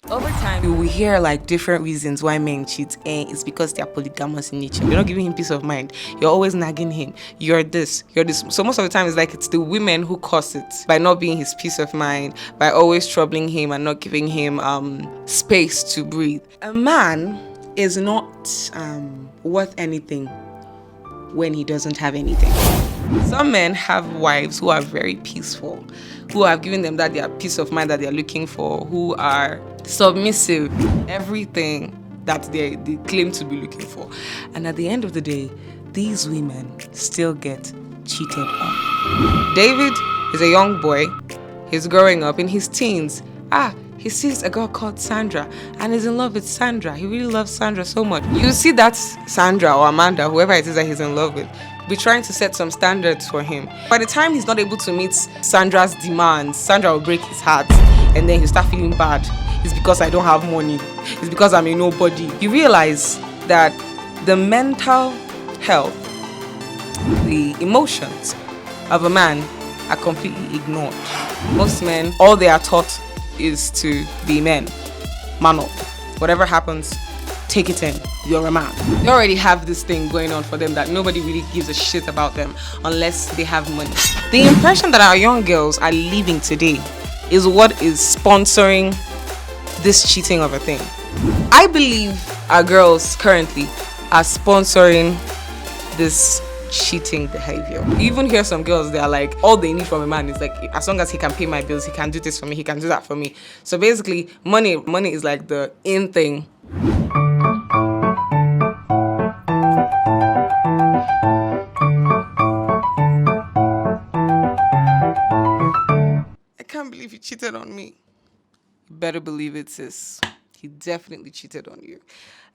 Over time, you will hear like different reasons why men cheat, and it's because they are polygamous in nature. You're not giving him peace of mind. You're always nagging him. You're this, you're this. So most of the time, it's like it's the women who cause it by not being his peace of mind, by always troubling him and not giving him space to breathe. A man is not worth anything when he doesn't have anything. Some men have wives who are very peaceful, who have given them that their peace of mind that they're looking for, who are submissive, everything that they claim to be looking for. And at the end of the day, these women still get cheated on. David is a young boy. He's growing up in his teens. He sees a girl called Sandra and is in love with Sandra. He really loves Sandra so much. You see that Sandra or Amanda, whoever it is that he's in love with, be trying to set some standards for him. By the time he's not able to meet Sandra's demands, Sandra will break his heart and then he'll start feeling bad. It's because I don't have money. It's because I'm a nobody. You realize that the mental health, the emotions of a man are completely ignored. Most men, all they are taught is to be men. Man up. Whatever happens, take it in. You're a man. They already have this thing going on for them that nobody really gives a shit about them unless they have money. The impression that our young girls are living today is what is sponsoring this cheating of a thing. I believe our girls currently are sponsoring this cheating behavior. You even hear some girls, they are like, all they need from a man is like, as long as he can pay my bills, he can do this for me, he can do that for me. So basically, money is like the in thing. I can't believe he cheated on me. You better believe it, sis. He definitely cheated on you.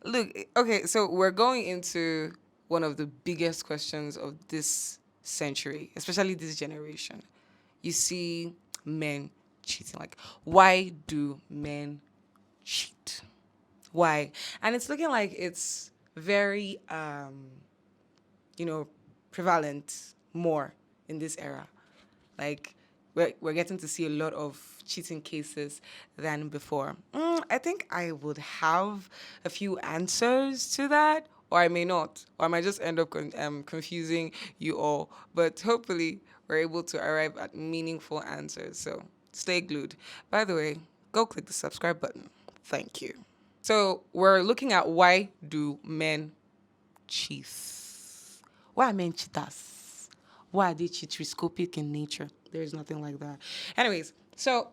Look, okay, so we're going into one of the biggest questions of this century, especially this generation. You see men cheating. Like, why do men cheat? Why? And it's looking like it's very, prevalent more in this era. Like, we're getting to see a lot of cheating cases than before. I think I would have a few answers to that, or I may not, or I might just end up confusing you all. But hopefully, we're able to arrive at meaningful answers. So stay glued. By the way, go click the subscribe button. Thank you. So we're looking at why do men cheat? Why are men cheaters? Why are they cheatoscopic in nature? There's nothing like that. Anyways, so,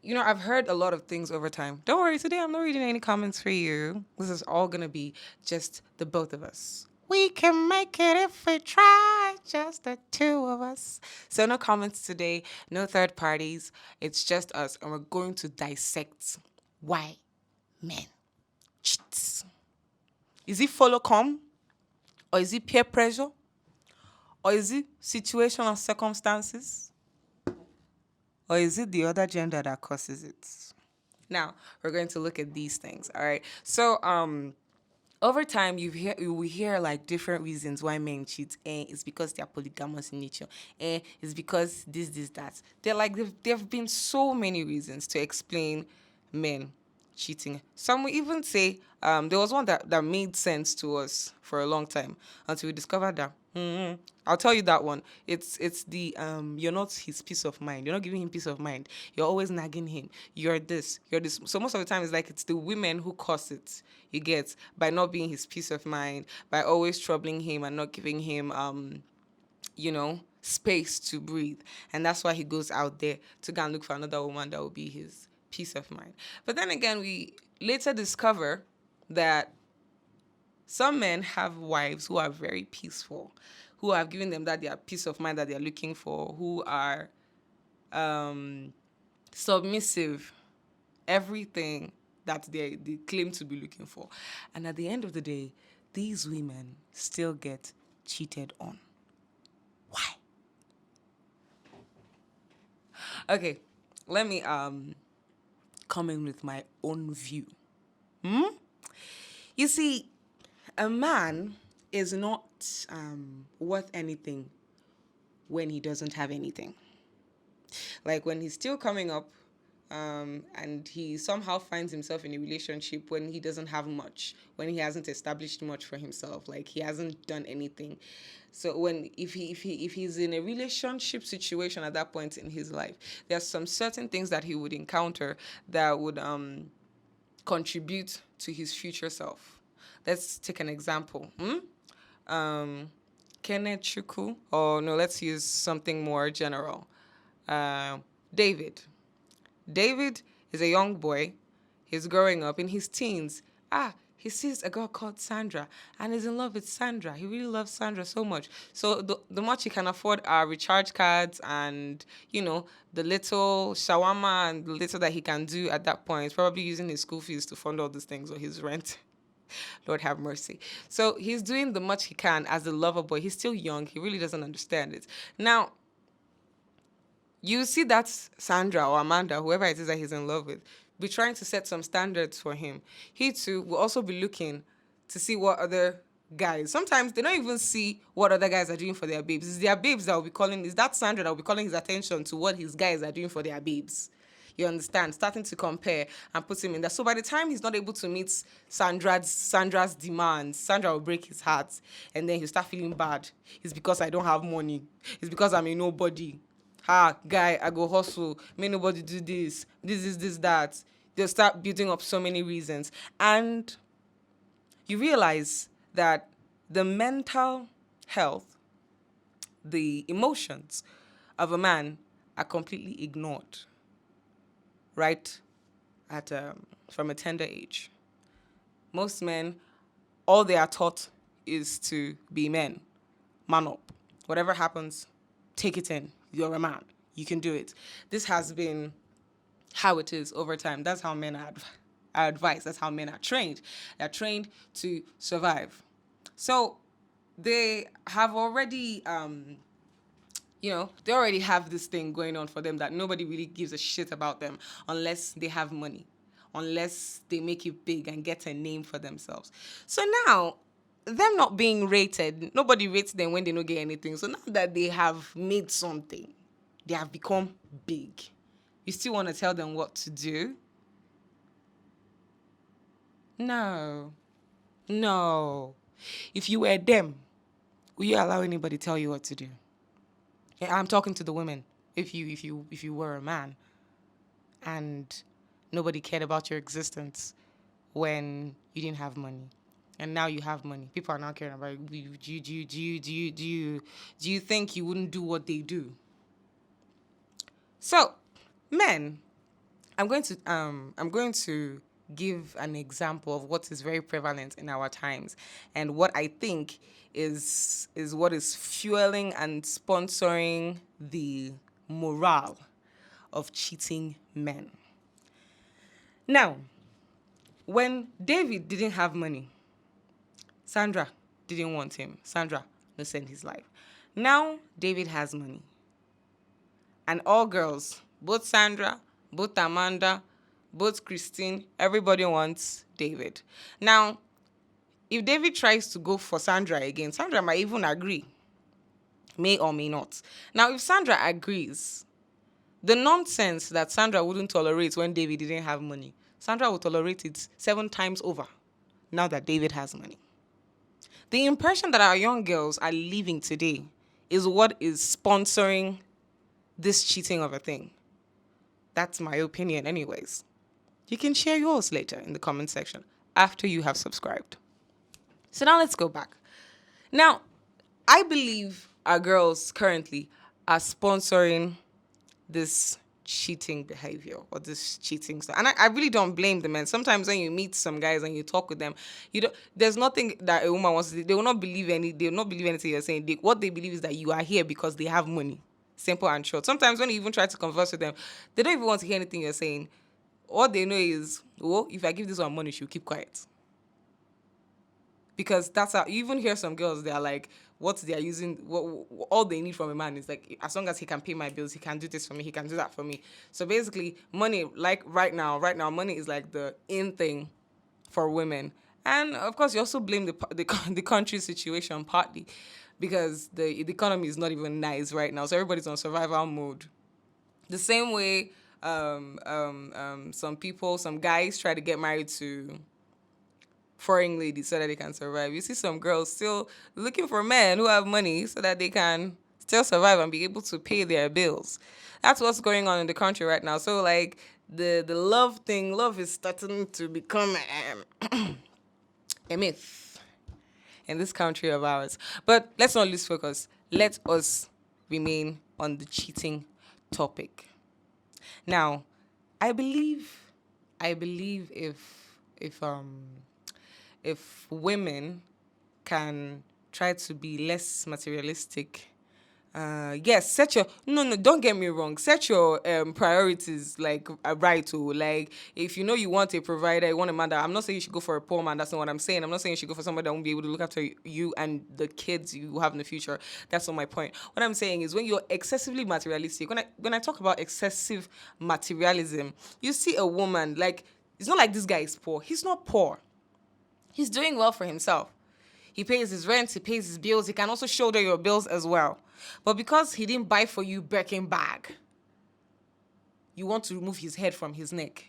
I've heard a lot of things over time. Don't worry, today I'm not reading any comments for you. This is all going to be just the both of us. We can make it if we try, just the two of us. So no comments today, no third parties. It's just us, and we're going to dissect why men cheat. Is it follow come? Or is it peer pressure? Or is it situational circumstances? Or is it the other gender that causes it? Now, we're going to look at these things, all right? So, over time, you will hear like different reasons why men cheat. It's because they are polygamous in nature. It's because this, that. There have been so many reasons to explain men cheating. Some will even say there was one that made sense to us for a long time until we discovered that. I'll tell you that one. It's the you're not his peace of mind. You're not giving him peace of mind. You're always nagging him. You're this. You're this. So most of the time, it's like it's the women who cause it. You get by not being his peace of mind, by always troubling him and not giving him space to breathe. And that's why he goes out there to go and look for another woman that will be his peace of mind. But then again, we later discover that some men have wives who are very peaceful, who have given them that their peace of mind that they're looking for, who are submissive, everything that they claim to be looking for. And at the end of the day, these women still get cheated on. Why? Okay, let me come in with my own view. You see, a man is not worth anything when he doesn't have anything. Like when he's still coming up and he somehow finds himself in a relationship when he doesn't have much, when he hasn't established much for himself, like he hasn't done anything. So when if he's in a relationship situation at that point in his life, there's some certain things that he would encounter that would contribute to his future self. Let's take an example. Kenneth Chuku, or no, let's use something more general. Uh, David. David is a young boy. He's growing up in his teens. He sees a girl called Sandra and is in love with Sandra. He really loves Sandra so much. So the much he can afford are recharge cards and, the little shawarma and the little that he can do at that point, probably using his school fees to fund all these things or his rent. Lord have mercy. So he's doing the much he can as a lover boy. He's still young. He really doesn't understand it. Now, you see that Sandra or Amanda, whoever it is that he's in love with, be trying to set some standards for him. He too will also be looking to see what other guys. Sometimes they don't even see what other guys are doing for their babes. It's their babes that will be calling. Is that Sandra that will be calling his attention to what his guys are doing for their babes? You understand? Starting to compare and put him in there. So by the time he's not able to meet Sandra's demands, Sandra will break his heart, and then he'll start feeling bad. It's because I don't have money. It's because I'm a nobody. Guy, I go hustle. May nobody do this. This, that. They'll start building up so many reasons. And you realize that the mental health, the emotions of a man are completely ignored, right? From a tender age. Most men, all they are taught is to be men. Man up. Whatever happens, take it in. You're a man. You can do it. This has been how it is over time. That's how men are advised. That's how men are trained. They're trained to survive. So they have already, they already have this thing going on for them that nobody really gives a shit about them unless they have money, unless they make it big and get a name for themselves. So now, them not being rated, nobody rates them when they don't get anything. So now that they have made something, they have become big, you still want to tell them what to do? No. If you were them, will you allow anybody tell you what to do? Yeah, I'm talking to the women. If you were a man and nobody cared about your existence when you didn't have money, and now you have money, people are now caring about you. Do you think you wouldn't do what they do? So, men, I'm going to give an example of what is very prevalent in our times and what I think is what is fueling and sponsoring the morale of cheating men. Now, when David didn't have money, Sandra didn't want him. Sandra no send his life. Now David has money. And all girls, both Sandra, both Amanda, both Christine, everybody wants David. Now, if David tries to go for Sandra again, Sandra might even agree. May or may not. Now, if Sandra agrees, the nonsense that Sandra wouldn't tolerate when David didn't have money, Sandra will tolerate it 7 times over now that David has money. The impression that our young girls are living today is what is sponsoring this cheating of a thing. That's my opinion anyways. You can share yours later in the comment section after you have subscribed. So now let's go back. Now, I believe our girls currently are sponsoring this cheating behavior or this cheating stuff. And I really don't blame the men. Sometimes when you meet some guys and you talk with them, there's nothing that a woman wants to do. They will not believe anything you're saying. What they believe is that you are here because they have money. Simple and short. Sometimes when you even try to converse with them, they don't even want to hear anything you're saying. All they know is, if I give this one money, she'll keep quiet. Because that's how, you even hear some girls, they are like, what they are using, all they need from a man is like, as long as he can pay my bills, he can do this for me, he can do that for me. So basically, money, like right now, money is like the in thing for women. And of course, you also blame the country situation partly because the economy is not even nice right now. So everybody's on survival mode. The same way some people, some guys try to get married to foreign ladies so that they can survive. You see some girls still looking for men who have money so that they can still survive and be able to pay their bills. That's what's going on in the country right now. So like the love thing, love is starting to become a myth in this country of ours. But let's not lose focus. Let us remain on the cheating topic. Now, I believe if women can try to be less materialistic. Yes, set your no. Don't get me wrong. Set your priorities like right. To like, if you know you want a provider, you want a man. That I'm not saying you should go for a poor man. That's not what I'm saying. I'm not saying you should go for somebody that won't be able to look after you and the kids you have in the future. That's not my point. What I'm saying is when you're excessively materialistic. When I talk about excessive materialism, you see a woman like it's not like this guy is poor. He's not poor. He's doing well for himself. He pays his rent, he pays his bills. He can also shoulder your bills as well. But because he didn't buy for you Birkin bag, you want to remove his head from his neck.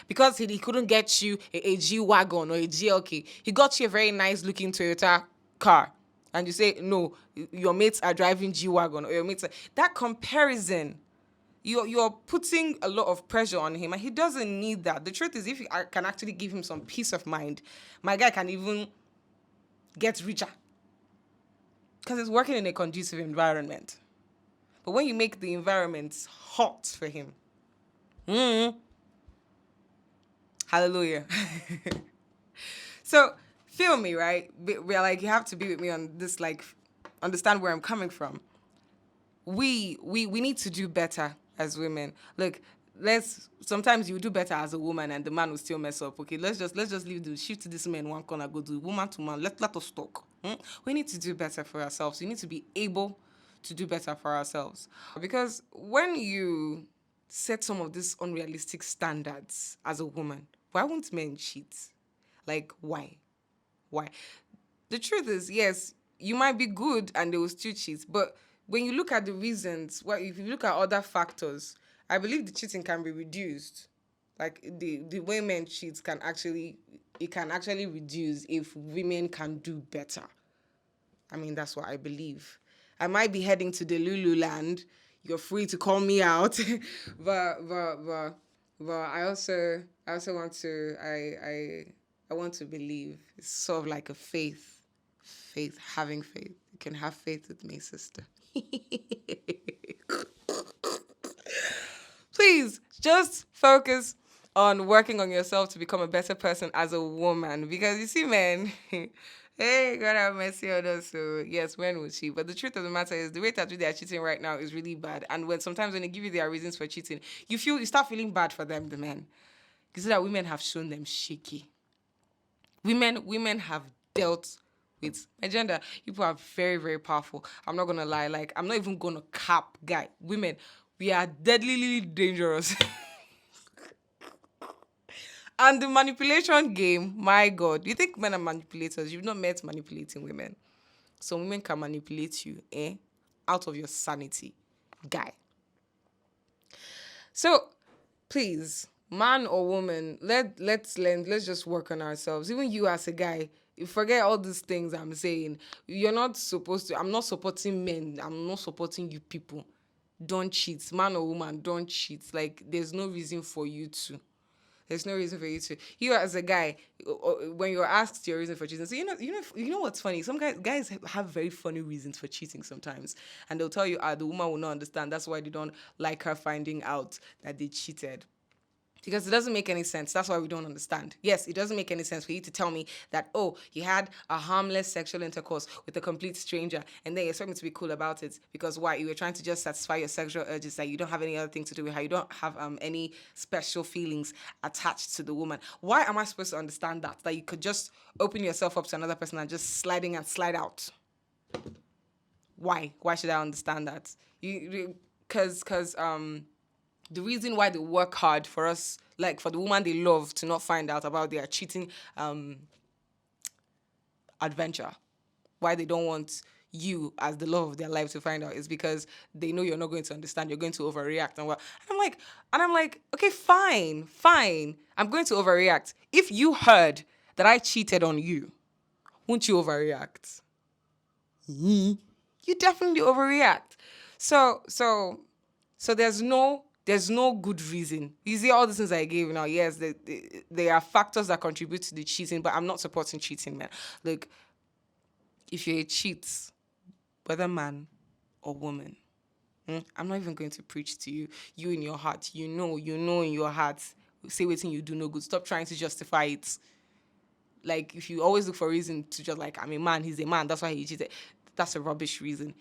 Because he couldn't get you a G-Wagon or a GLK, he got you a very nice looking Toyota car. And you say, no, your mates are driving G-Wagon or your mates are... That comparison, you're putting a lot of pressure on him and he doesn't need that. The truth is, if you can actually give him some peace of mind, my guy can even get richer because he's working in a conducive environment. But when you make the environment hot for him, hallelujah. So feel me, right? We're like, you have to be with me on this, like, understand where I'm coming from. We need to do better as women. Look, sometimes you do better as a woman and the man will still mess up. Okay, let's just leave the shift this man one corner, go do woman to man. Let us talk. We need to do better for ourselves. We need to be able to do better for ourselves. Because when you set some of these unrealistic standards as a woman, why won't men cheat? Like, why? Why? The truth is, yes, you might be good and they will still cheat. But when you look at the reasons, if you look at other factors, I believe the cheating can be reduced. Like the way men cheat can actually reduce if women can do better. I mean, that's what I believe. I might be heading to the Lulu land. You're free to call me out, but I also want to I want to believe. It's sort of like a having faith. You can have faith with me, sister. Please just focus on working on yourself to become a better person as a woman. Because you see, men, hey, God have mercy on us. So yes, when will cheat? But the truth of the matter is the way that they are cheating right now is really bad. And sometimes when they give you their reasons for cheating, you start feeling bad for them, the men. You see that women have shown them shaky. Women have dealt with my gender. People are very, very powerful. I'm not gonna lie. Like, I'm not even gonna cap, guy. Women, we are deadly dangerous. And the manipulation game, my God. You think men are manipulators? You've not met manipulating women. So women can manipulate you, out of your sanity, guy. So, please, man or woman, let's just work on ourselves. Even you as a guy, you forget all these things I'm saying. You're not supposed to. I'm not supporting men. I'm not supporting you people. Don't cheat. Man or woman, don't cheat. Like, there's no reason for you to. There's no reason for you to. You as a guy, when you're asked your reason for cheating, so you know what's funny? Some guys have very funny reasons for cheating sometimes, and they'll tell you, the woman will not understand. That's why they don't like her finding out that they cheated. Because it doesn't make any sense. That's why we don't understand. Yes, it doesn't make any sense for you to tell me that, you had a harmless sexual intercourse with a complete stranger and then you expect me to be cool about it. Because why? You were trying to just satisfy your sexual urges, that you don't have any other thing to do with her. You don't have any special feelings attached to the woman. Why am I supposed to understand that? That you could just open yourself up to another person and just slide in and slide out? Why? Why should I understand that? Because the reason why they work hard for us, like for the woman they love to not find out about their cheating adventure, why they don't want you as the love of their life to find out is because they know you're not going to understand. You're going to overreact and what. And I'm like, okay, fine. I'm going to overreact. If you heard that I cheated on you, won't you overreact? You definitely overreact. So there's no good reason. You see all the things I gave now. Yes, there are factors that contribute to the cheating, but I'm not supporting cheating, man. Like, if you're a cheat, whether man or woman, I'm not even going to preach to you. You in your heart, you know in your heart. Say what you do no good. Stop trying to justify it. Like, if you always look for a reason to just like, I'm a man, he's a man, that's why he cheated. That's a rubbish reason.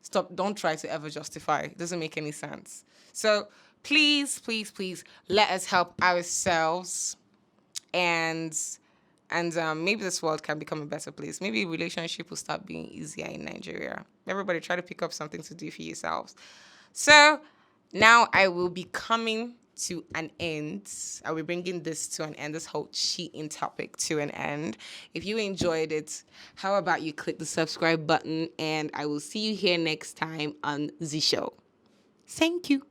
Stop. Don't try to ever justify. It doesn't make any sense. So please, let us help ourselves, and maybe this world can become a better place. Maybe relationship will start being easier in Nigeria. Everybody try to pick up something to do for yourselves. So now I will be coming to an end. I'll be bringing this to an end, this whole cheating topic to an end. If you enjoyed it, how about you click the subscribe button, and I will see you here next time on the show. Thank you.